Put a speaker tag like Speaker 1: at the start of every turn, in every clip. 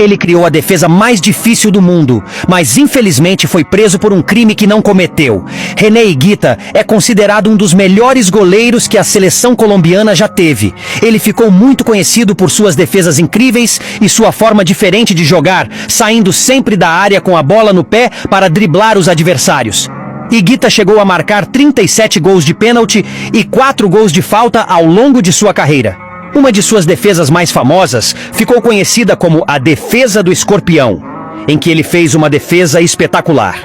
Speaker 1: Ele criou a defesa mais difícil do mundo, mas infelizmente foi preso por um crime que não cometeu. René Higuita é considerado um dos melhores goleiros que a seleção colombiana já teve. Ele ficou muito conhecido por suas defesas incríveis e sua forma diferente de jogar, saindo sempre da área com a bola no pé para driblar os adversários. Higuita chegou a marcar 37 gols de pênalti e 4 gols de falta ao longo de sua carreira. Uma de suas defesas mais famosas ficou conhecida como a Defesa do Escorpião, em que ele fez uma defesa espetacular.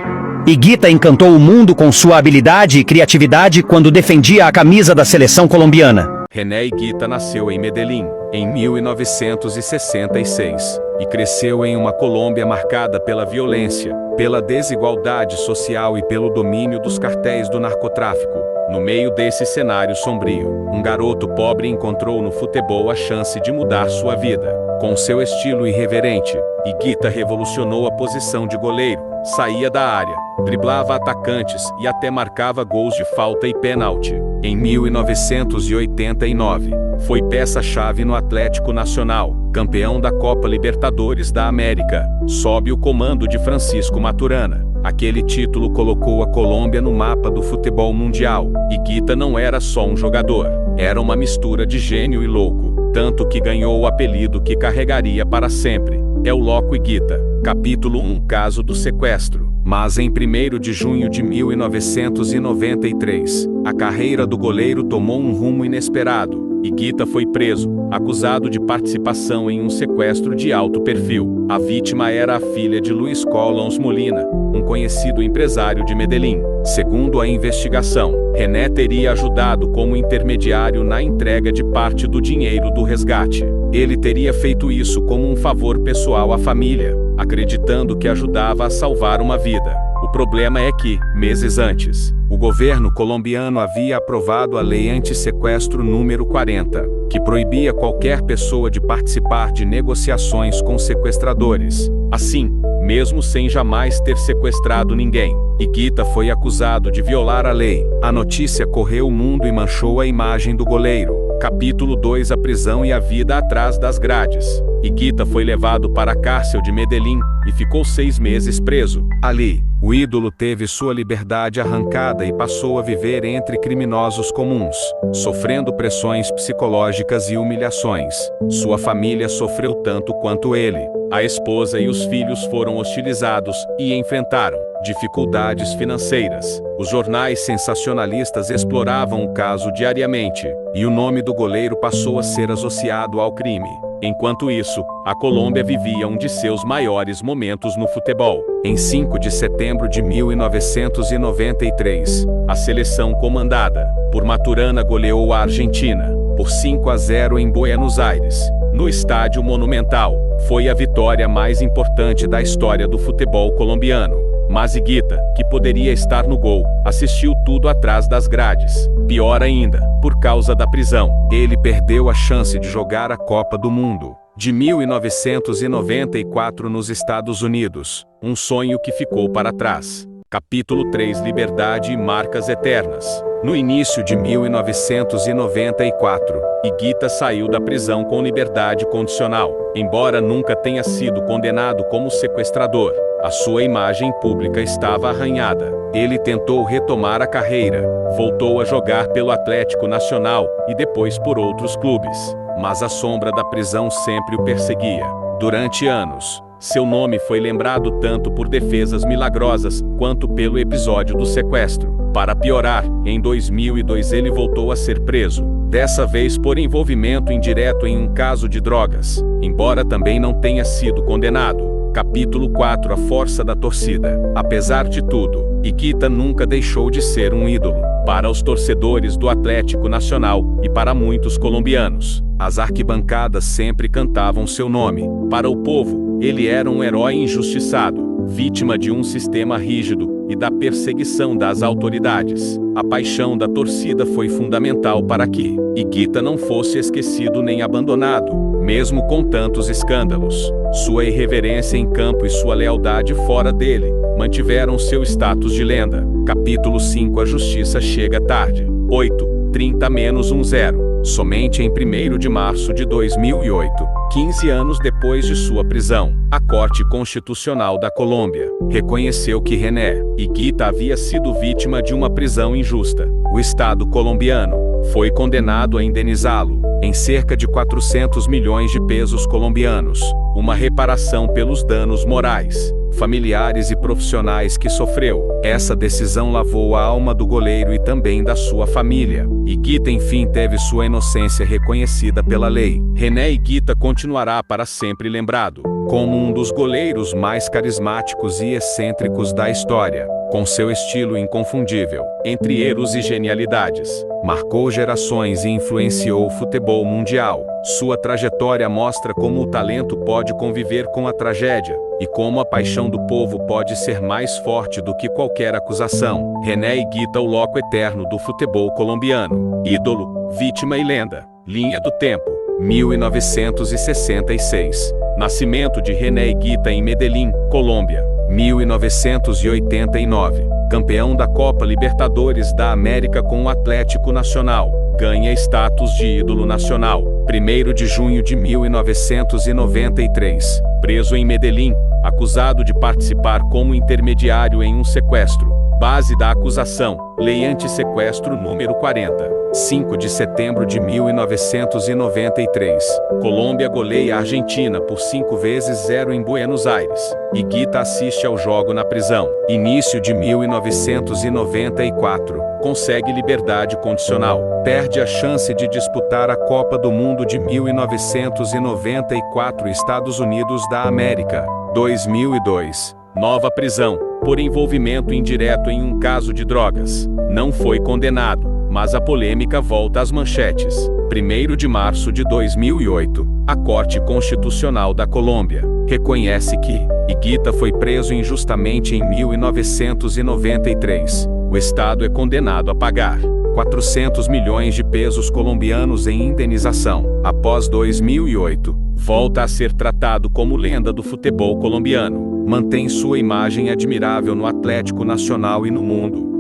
Speaker 1: Higuita encantou o mundo com sua habilidade e criatividade quando defendia a camisa da seleção colombiana.
Speaker 2: René Higuita nasceu em Medellín, em 1966, e cresceu em uma Colômbia marcada pela violência, pela desigualdade social e pelo domínio dos cartéis do narcotráfico. No meio desse cenário sombrio, um garoto pobre encontrou no futebol a chance de mudar sua vida. Com seu estilo irreverente, Higuita revolucionou a posição de goleiro, saía da área, driblava atacantes e até marcava gols de falta e pênalti. Em 1989, foi peça-chave no Atlético Nacional, campeão da Copa Libertadores da América, sob o comando de Francisco Maturana. Aquele título colocou a Colômbia no mapa do futebol mundial. Higuita não era só um jogador, era uma mistura de gênio e louco, tanto que ganhou o apelido que carregaria para sempre. É o Loco Higuita. Capítulo 1: Caso do sequestro. Mas em 1º de junho de 1993, a carreira do goleiro tomou um rumo inesperado. Higuita foi preso, acusado de participação em um sequestro de alto perfil. A vítima era a filha de Luis Colons Molina, um conhecido empresário de Medellín. Segundo a investigação, René teria ajudado como intermediário na entrega de parte do dinheiro do resgate. Ele teria feito isso como um favor pessoal à família, acreditando que ajudava a salvar uma vida. O problema é que, meses antes, o governo colombiano havia aprovado a Lei Antissequestro número 40, que proibia qualquer pessoa de participar de negociações com sequestradores. Assim, mesmo sem jamais ter sequestrado ninguém, Higuita foi acusado de violar a lei. A notícia correu o mundo e manchou a imagem do goleiro. Capítulo 2: A prisão e a vida atrás das grades. Higuita foi levado para a cárcel de Medellín e ficou 6 meses preso. Ali, o ídolo teve sua liberdade arrancada e passou a viver entre criminosos comuns, sofrendo pressões psicológicas e humilhações. Sua família sofreu tanto quanto ele. A esposa e os filhos foram hostilizados e enfrentaram dificuldades financeiras. Os jornais sensacionalistas exploravam o caso diariamente, e o nome do goleiro passou a ser associado ao crime. Enquanto isso, a Colômbia vivia um de seus maiores momentos no futebol. Em 5 de setembro de 1993, a seleção comandada por Maturana goleou a Argentina por 5-0 em Buenos Aires, no Estádio Monumental. Foi a vitória mais importante da história do futebol colombiano. Mas Higuita, que poderia estar no gol, assistiu tudo atrás das grades. Pior ainda, por causa da prisão, ele perdeu a chance de jogar a Copa do Mundo de 1994 nos Estados Unidos, um sonho que ficou para trás. Capítulo 3: Liberdade e marcas eternas. No início de 1994, Higuita saiu da prisão com liberdade condicional. Embora nunca tenha sido condenado como sequestrador, a sua imagem pública estava arranhada. Ele tentou retomar a carreira, voltou a jogar pelo Atlético Nacional e depois por outros clubes, mas a sombra da prisão sempre o perseguia. Durante anos, seu nome foi lembrado tanto por defesas milagrosas quanto pelo episódio do sequestro. Para piorar, em 2002 ele voltou a ser preso, dessa vez por envolvimento indireto em um caso de drogas, embora também não tenha sido condenado. Capítulo 4: A força da torcida. Apesar de tudo, Higuita nunca deixou de ser um ídolo. Para os torcedores do Atlético Nacional e para muitos colombianos, as arquibancadas sempre cantavam seu nome. Para o povo, ele era um herói injustiçado, vítima de um sistema rígido e da perseguição das autoridades. A paixão da torcida foi fundamental para que Higuita não fosse esquecido nem abandonado, mesmo com tantos escândalos. Sua irreverência em campo e sua lealdade fora dele mantiveram seu status de lenda. Capítulo 5: A justiça chega tarde. 8:30-10. Somente em 1º de março de 2008, 15 anos depois de sua prisão, a Corte Constitucional da Colômbia reconheceu que René Higuita havia sido vítima de uma prisão injusta. O Estado colombiano foi condenado a indenizá-lo em cerca de 400 milhões de pesos colombianos, uma reparação pelos danos morais, familiares e profissionais que sofreu. Essa decisão lavou a alma do goleiro e também da sua família. Higuita enfim teve sua inocência reconhecida pela lei. René Higuita continuará para sempre lembrado como um dos goleiros mais carismáticos e excêntricos da história. Com seu estilo inconfundível, entre erros e genialidades, marcou gerações e influenciou o futebol mundial. Sua trajetória mostra como o talento pode conviver com a tragédia, e como a paixão do povo pode ser mais forte do que qualquer acusação. René Higuita, o loco eterno do futebol colombiano. Ídolo, vítima e lenda. Linha do tempo, 1966. Nascimento de René Higuita em Medellín, Colômbia, 1989. Campeão da Copa Libertadores da América com o Atlético Nacional. Ganha status de ídolo nacional. 1º de junho de 1993. Preso em Medellín, acusado de participar como intermediário em um sequestro. Base da acusação: Lei Antissequestro número 40. 5 de setembro de 1993. Colômbia goleia a Argentina por 5-0 em Buenos Aires. Higuita assiste ao jogo na prisão. Início de 1994. Consegue liberdade condicional. Perde a chance de disputar a Copa do Mundo de 1994, Estados Unidos da América. 2002. Nova prisão, por envolvimento indireto em um caso de drogas. Não foi condenado, mas a polêmica volta às manchetes. 1º de março de 2008, a Corte Constitucional da Colômbia reconhece que Higuita foi preso injustamente em 1993. O Estado é condenado a pagar 400 milhões de pesos colombianos em indenização. Após 2008, volta a ser tratado como lenda do futebol colombiano. Mantém sua imagem admirável no Atlético Nacional e no mundo.